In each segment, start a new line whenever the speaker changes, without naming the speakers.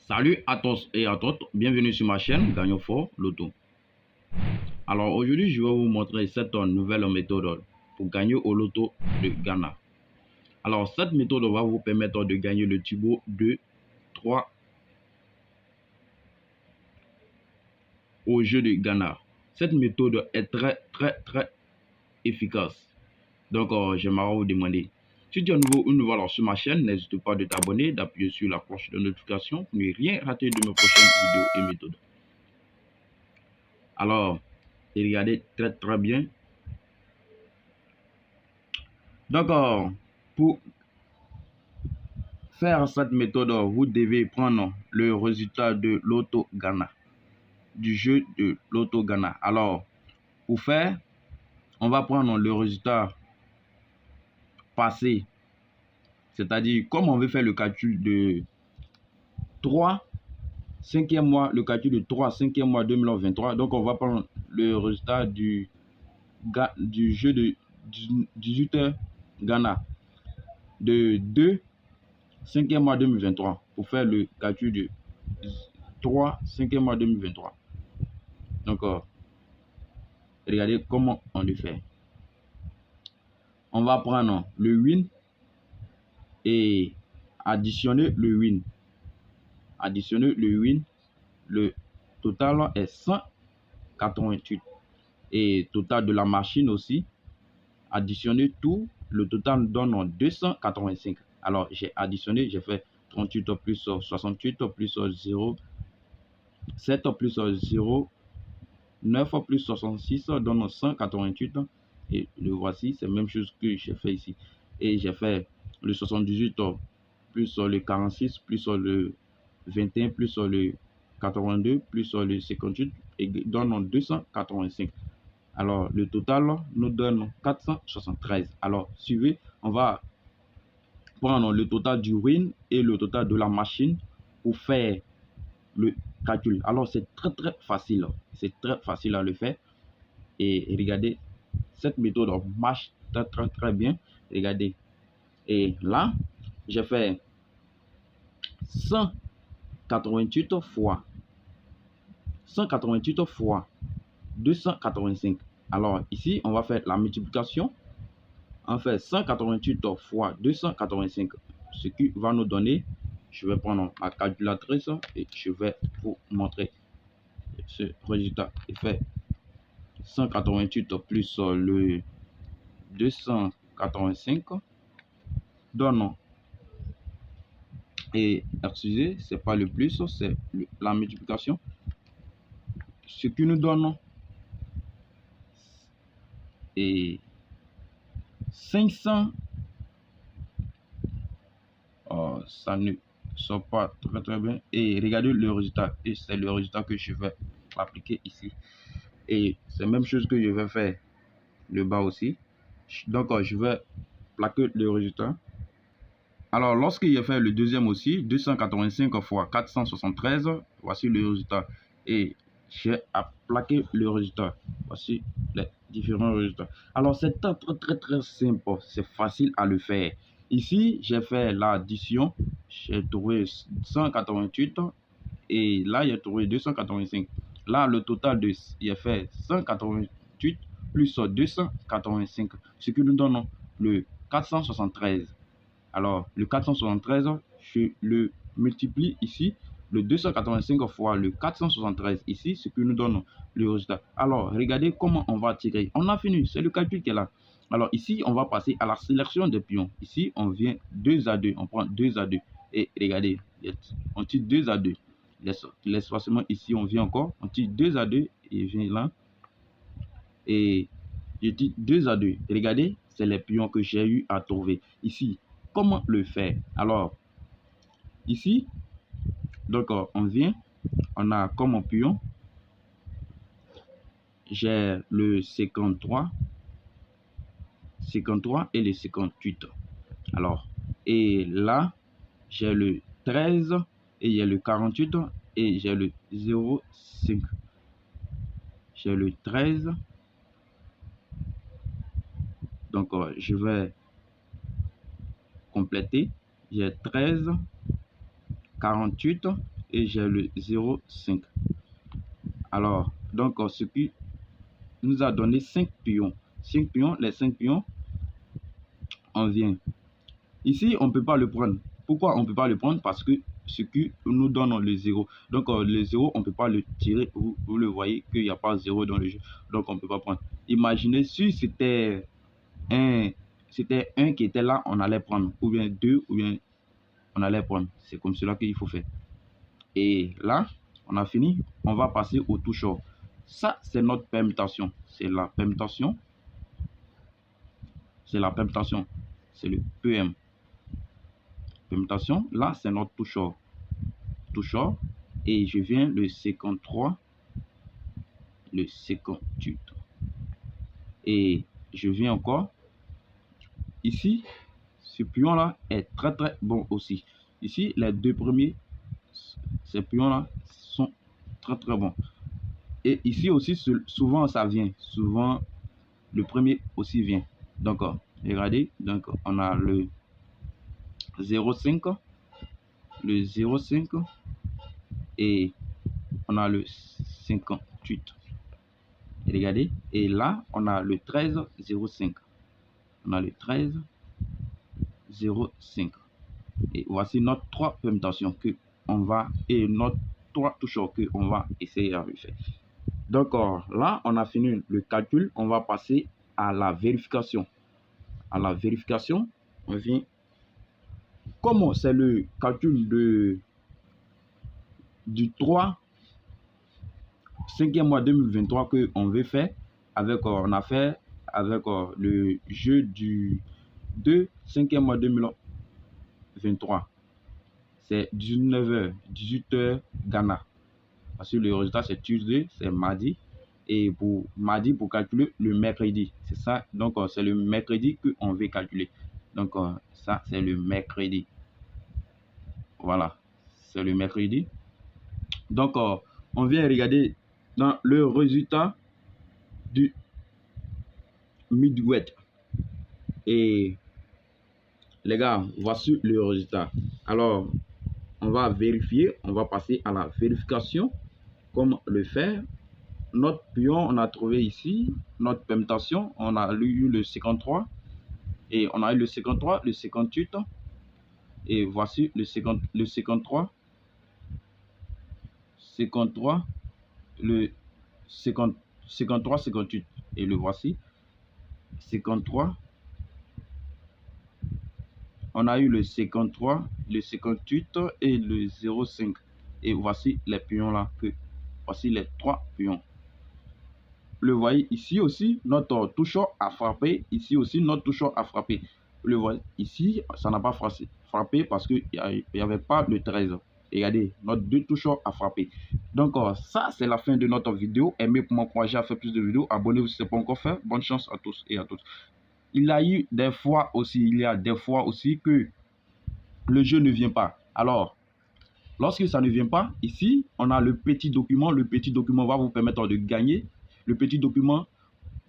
Salut à tous et à toutes, bienvenue sur ma chaîne Gagnons Fort Loto. Alors aujourd'hui, je vais vous montrer cette nouvelle méthode pour gagner au Loto de Ghana. Alors cette méthode va vous permettre de gagner le Tibo 2, 3 au jeu de Ghana. Cette méthode est très efficace. Donc j'aimerais vous demander, si tu es nouveau ou nouvelle sur ma chaîne, n'hésite pas de t'abonner, d'appuyer sur la cloche de notification pour ne rien rater de mes prochaines vidéos et méthodes. Alors, regardez très bien. Donc, pour faire cette méthode, vous devez prendre le résultat de l'Auto Ghana, du jeu de l'Auto Ghana. Alors, pour faire, on va prendre le résultat passé, c'est-à-dire comme on veut faire le calcul de 3 5e mois, le calcul de 3 5e mois 2023, donc on va prendre le résultat du jeu de 18h Ghana de 2 5e mois 2023 pour faire le calcul de 3 5e mois 2023. Donc, regardez comment on le fait. On va prendre le win et additionner le win. Additionner le win. Le total est 188. Et total de la machine aussi. Additionner tout. Le total donne 285. Alors, j'ai additionné, j'ai fait 38 plus 68 plus 0. 7 plus 0. 9 plus 66 donne 188. Et le voici, c'est la même chose que j'ai fait ici. Et j'ai fait le 78 plus le 46 plus le 21 plus le 82 plus le 58 et donne 285. Alors, le total nous donne 473. Alors, suivez, on va prendre le total du win et le total de la machine pour faire le calcul. Alors, c'est très facile. C'est très facile à le faire. Et regardez, cette méthode marche très bien. Regardez. Et là, j'ai fait 188 fois 285. Alors ici, on va faire la multiplication. On fait 188 fois 285, ce qui va nous donner, je vais prendre ma calculatrice et je vais vous montrer ce résultat. Il fait 188 plus le 285 donne, et excusez, c'est pas le plus, c'est la multiplication, ce qui nous donne et 500. Ça ne sort pas très bien. Et regardez le résultat. Et c'est le résultat que je vais appliquer ici. Et c'est la même chose que je vais faire le bas aussi. Donc, je vais plaquer le résultat. Alors, lorsque j'ai fait le deuxième aussi, 285 fois 473, voici le résultat. Et j'ai plaqué le résultat. Voici les différents résultats. Alors, c'est très simple. C'est facile à le faire. Ici, j'ai fait l'addition. J'ai trouvé 188 et là, j'ai trouvé 285. Là, le total de, j'ai fait 188 plus 285, ce qui nous donne le 473. Alors, le 473, je le multiplie ici, le 285 fois le 473 ici, ce qui nous donne le résultat. Alors, regardez comment on va tirer. On a fini, c'est le calcul qui est là. Alors, ici, on va passer à la sélection des pions. Ici, on vient 2 à 2, on prend 2 à 2. Et regardez, on tire 2 à 2. L'espacement ici, on vient encore, on tire 2 à 2 et vient là. Et je tire 2 à 2. Regardez, c'est les pions que j'ai eu à trouver. Ici, comment le faire? Alors, ici, donc on vient, on a comme pion, j'ai le 53 et le 58. Alors, et là, j'ai le 13 et il y a le 48 et j'ai le 05. J'ai le 13. Donc, je vais compléter. J'ai 13, 48 et j'ai le 0,5. Alors, donc, ce qui nous a donné 5 pions. 5 pions, les 5 pions, on vient. Ici, on ne peut pas le prendre. Pourquoi on ne peut pas le prendre? Parce que ce qui nous donne le 0. Donc, le 0, on ne peut pas le tirer. Vous le voyez qu'il n'y a pas 0 dans le jeu. Donc, on ne peut pas prendre. Imaginez si c'était un qui était là, on allait prendre. Ou bien 2, ou bien on allait prendre. C'est comme cela qu'il faut faire. Et là, on a fini. On va passer au toucheur. Ça, c'est notre permutation. C'est la permutation. C'est la permutation. C'est le PM. Permutation. Là, c'est notre toucheur. Toucheur. Et je viens le 53. Le 58. Et je viens encore. Ici, ce pion-là est très très bon aussi. Ici, les deux premiers, ces pions-là sont très très bons. Et ici aussi, souvent ça vient. Souvent, le premier aussi vient. Donc, regardez. Donc, on a le 0,5. Le 0,5. Et on a le 58. Et regardez. Et là, on a le 13,05. On a le 13,05. Et voici notre 3 permutations que on va et notre 3 touches que on va essayer à refaire. Donc là, on a fini le calcul. On va passer à la vérification. À la vérification, on vient. Comment c'est le calcul du 3 5e mois 2023 que on veut faire avec on a fait avec le jeu du 2 5e mois 2023. C'est 19h, 18h Ghana. Parce que le résultat c'est Tuesday, c'est mardi. Et pour mardi, pour calculer le mercredi. C'est ça. Donc, c'est le mercredi qu'on veut calculer. Donc, ça, c'est le mercredi. Voilà. C'est le mercredi. Donc, on vient regarder dans le résultat du midweek. Et les gars, voici le résultat. Alors, on va vérifier. On va passer à la vérification. Comment le faire? Notre pion, on a trouvé ici. Notre permutation, on a eu le 53. Et on a eu le 53, le 58. Et voici le 53. 53. Le 50, 53, 58. Et le voici. 53. On a eu le 53, le 58 et le 05. Et voici les pions là. Voici les 3 pions. Le voyez ici aussi, notre toucheur a frappé. Ici aussi, notre toucheur a frappé. Le voyez ici, ça n'a pas frappé parce qu'il n'y avait pas le 13. Regardez, notre deux toucheurs a frappé. Donc, ça, c'est la fin de notre vidéo. Aimez pour m'encourager à faire plus de vidéos. Abonnez-vous si ce n'est pas encore fait. Bonne chance à tous et à toutes. Il y a des fois aussi que le jeu ne vient pas. Alors, lorsque ça ne vient pas, ici, on a le petit document. Le petit document va vous permettre de gagner. Le petit document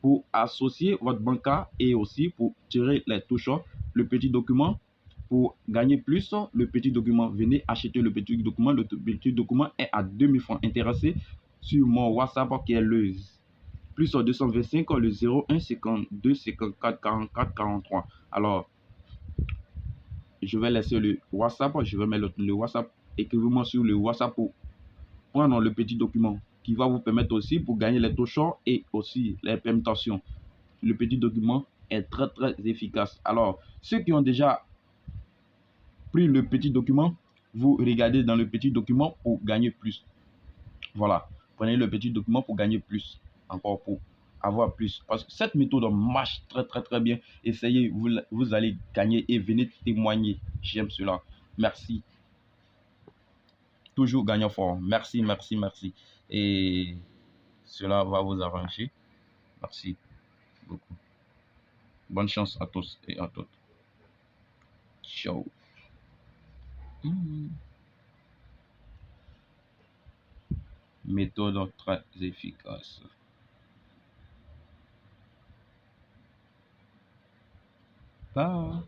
pour associer votre banca et aussi pour tirer les touches. Le petit document pour gagner plus. Le petit document, venez acheter le petit document. Le petit document est à 2000 francs. Intéressé sur mon WhatsApp qui est le plus 225, le 01 52 54 44 43. Alors, je vais laisser le WhatsApp. Je vais mettre le WhatsApp. Écrivez-moi sur le WhatsApp pour prendre le petit document qui va vous permettre aussi pour gagner les touches et aussi les permutations. Le petit document est très très efficace. Alors, ceux qui ont déjà pris le petit document, vous regardez dans le petit document pour gagner plus. Voilà, prenez le petit document pour gagner plus, encore pour avoir plus. Parce que cette méthode marche très très très bien. Essayez, vous allez gagner et venez témoigner. J'aime cela. Merci. Toujours gagnant fort. Merci, merci, merci. Et cela va vous arranger. Merci beaucoup. Bonne chance à tous et à toutes. Ciao. Méthode très efficace. Bye.